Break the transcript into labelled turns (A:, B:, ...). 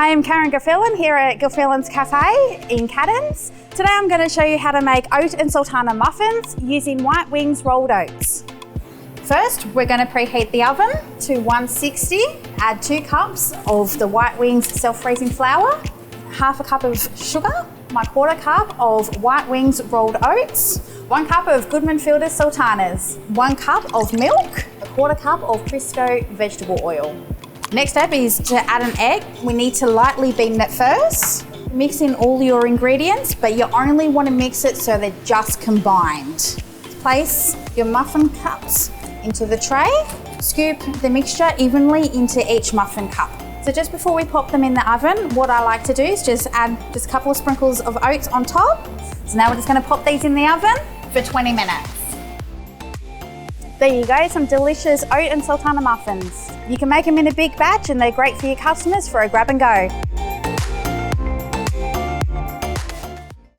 A: I'm Karen Gilfillan here at Gilfillan's Cafe in Caddons. Today I'm going to show you how to make Oat and Sultana Muffins using White Wings rolled oats. First, we're going to preheat the oven to 160. Add 2 cups of the White Wings self-freezing flour, half a cup of sugar, my 1/4 cup of White Wings rolled oats, 1 cup of Goodman filtered sultanas, 1 cup of milk, a 1/4 cup of Crisco vegetable oil. Next step is to add an egg. We need to lightly beaten it first. Mix in all your ingredients, but you only want to mix it so they're just combined. Place your muffin cups into the tray. Scoop the mixture evenly into each muffin cup. So just before we pop them in the oven, what I like to do is just add just a couple of sprinkles of oats on top. So now we're just going to pop these in the oven for 20 minutes. There you go, some delicious Oat and Sultana muffins. You can make them in a big batch and they're great for your customers for a grab and go.